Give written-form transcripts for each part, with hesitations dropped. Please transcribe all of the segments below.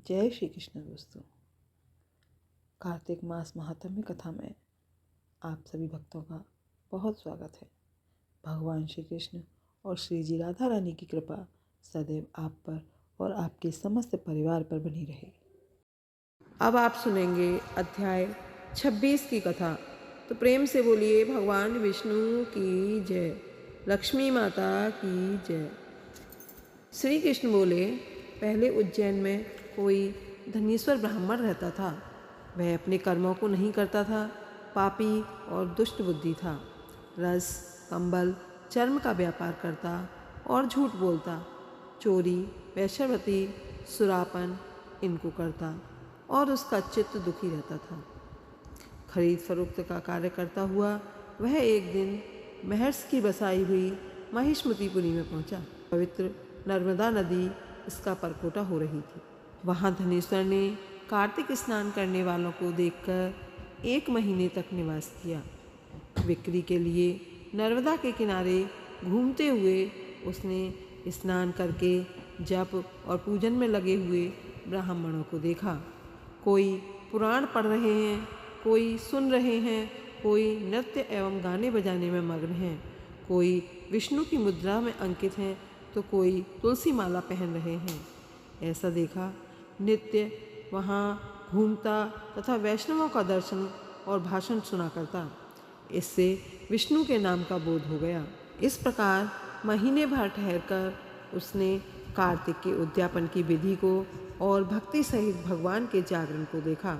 जय श्री कृष्ण दोस्तों। कार्तिक मास महात्म्य कथा में आप सभी भक्तों का बहुत स्वागत है। भगवान श्री कृष्ण और श्री जी राधा रानी की कृपा सदैव आप पर और आपके समस्त परिवार पर बनी रहे। अब आप सुनेंगे अध्याय 26 की कथा। तो प्रेम से बोलिए भगवान विष्णु की जय, लक्ष्मी माता की जय। श्री कृष्ण बोले, पहले उज्जैन में कोई धनीश्वर ब्राह्मण रहता था। वह अपने कर्मों को नहीं करता था, पापी और दुष्ट बुद्धि था। रस, कंबल, चर्म का व्यापार करता और झूठ बोलता, चोरी, वैश्यवृत्ति, सुरापन इनको करता और उसका चित्त दुखी रहता था। खरीद फरोख्त का कार्य करता हुआ वह एक दिन महर्षि की बसाई हुई महिष्मतीपुरी में पहुंचा। पवित्र नर्मदा नदी इसका परकोटा हो रही थी। वहाँ धनेश्वर ने कार्तिक स्नान करने वालों को देखकर 1 महीने तक निवास किया। बिक्री के लिए नर्मदा के किनारे घूमते हुए उसने स्नान करके जप और पूजन में लगे हुए ब्राह्मणों को देखा। कोई पुराण पढ़ रहे हैं, कोई सुन रहे हैं, कोई नृत्य एवं गाने बजाने में मग्न हैं, कोई विष्णु की मुद्रा में अंकित हैं, तो कोई तुलसी माला पहन रहे हैं। ऐसा देखा नित्य वहाँ घूमता तथा वैष्णवों का दर्शन और भाषण सुना करता। इससे विष्णु के नाम का बोध हो गया। इस प्रकार महीने भर ठहरकर उसने कार्तिक के उद्यापन की विधि को और भक्ति सहित भगवान के जागरण को देखा।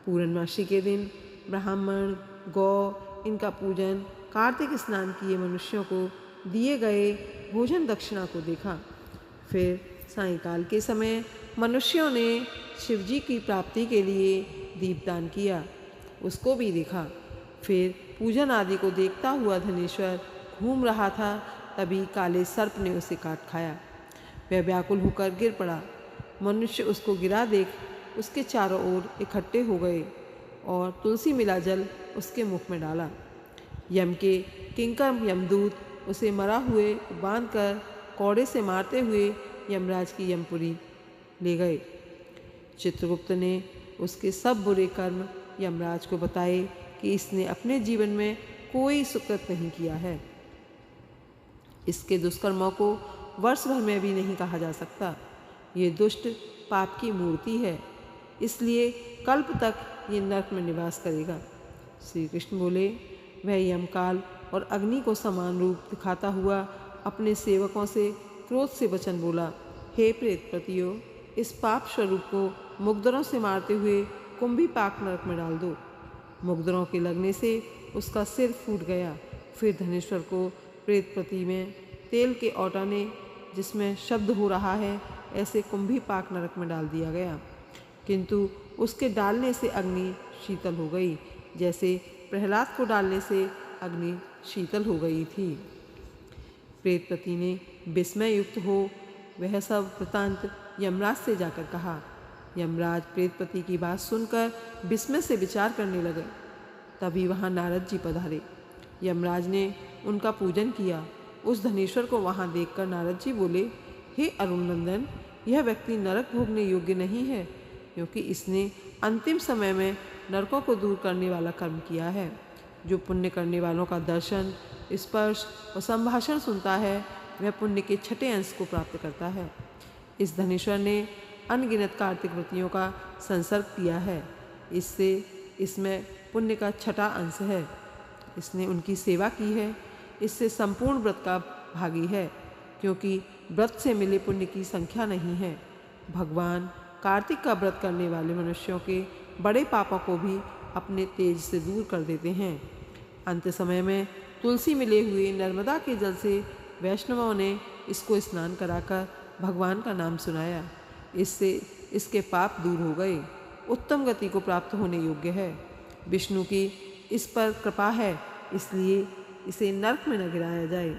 पूर्णमासी के दिन ब्राह्मण, गौ इनका पूजन, कार्तिक स्नान किए मनुष्यों को दिए गए भोजन दक्षिणा को देखा। फिर सायंकाल के समय मनुष्यों ने शिवजी की प्राप्ति के लिए दीपदान किया, उसको भी देखा। फिर पूजन आदि को देखता हुआ धनेश्वर घूम रहा था, तभी काले सर्प ने उसे काट खाया। वह व्याकुल होकर गिर पड़ा। मनुष्य उसको गिरा देख उसके चारों ओर इकट्ठे हो गए और तुलसी मिला जल उसके मुख में डाला। यम के किंकर यमदूत उसे मरा हुए बांधकर कौड़े से मारते हुए यमराज की यमपुरी ले गए। चित्रगुप्त ने उसके सब बुरे कर्म यमराज को बताए कि इसने अपने जीवन में कोई सुकृत नहीं किया है। इसके दुष्कर्मों को वर्ष भर में भी नहीं कहा जा सकता। ये दुष्ट पाप की मूर्ति है, इसलिए कल्प तक ये नरक में निवास करेगा। श्री कृष्ण बोले, वह यमकाल और अग्नि को समान रूप दिखाता हुआ अपने सेवकों से क्रोध से वचन बोला, हे प्रेतपतियों, इस पाप स्वरूप को मुग्धरों से मारते हुए कुंभीपाक नरक में डाल दो। मुग्धरों के लगने से उसका सिर फूट गया। फिर धनेश्वर को प्रेतपति में तेल के औटाने जिसमें शब्द हो रहा है ऐसे कुंभीपाक नरक में डाल दिया गया, किंतु उसके डालने से अग्नि शीतल हो गई, जैसे प्रहलाद को डालने से अग्नि शीतल हो गई थी। प्रेतपति ने विस्मय युक्त हो वह सब वृतांत यमराज से जाकर कहा। यमराज प्रेतपति की बात सुनकर विस्मय से विचार करने लगे। तभी वहाँ नारद जी पधारे। यमराज ने उनका पूजन किया। उस धनेश्वर को वहाँ देखकर नारद जी बोले, हे अरुण नंदन, यह व्यक्ति नरक भोगने योग्य नहीं है, क्योंकि इसने अंतिम समय में नरकों को दूर करने वाला कर्म किया है। जो पुण्य करने वालों का दर्शन, स्पर्श और संभाषण सुनता है, वह पुण्य के 6ठे अंश को प्राप्त करता है। इस धनेश्वर ने अनगिनत कार्तिक व्रतियों का संसर्ग किया है, इससे इसमें पुण्य का 6ठा अंश है। इसने उनकी सेवा की है, इससे संपूर्ण व्रत का भागी है, क्योंकि व्रत से मिले पुण्य की संख्या नहीं है। भगवान कार्तिक का व्रत करने वाले मनुष्यों के बड़े पापों को भी अपने तेज से दूर कर देते हैं। अंत समय में तुलसी मिले हुए नर्मदा के जल से वैष्णवों ने इसको स्नान कराकर भगवान का नाम सुनाया। इससे इसके पाप दूर हो गए, उत्तम गति को प्राप्त होने योग्य है। विष्णु की इस पर कृपा है, इसलिए इसे नरक में न गिराया जाए।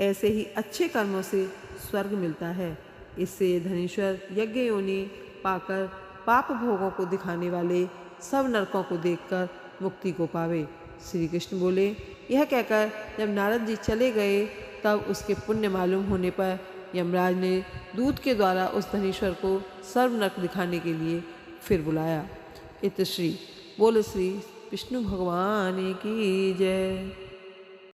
ऐसे ही अच्छे कर्मों से स्वर्ग मिलता है। इससे धनेश्वर यज्ञ योनि पाकर पाप भोगों को दिखाने वाले सब नरकों को देखकर मुक्ति को पावे। श्री कृष्ण बोले, यह कहकर जब नारद जी चले गए, तब उसके पुण्य मालूम होने पर यमराज ने दूत के द्वारा उस धनेश्वर को सर्वनर्क दिखाने के लिए फिर बुलाया। इतश्री बोल श्री विष्णु भगवान की जय।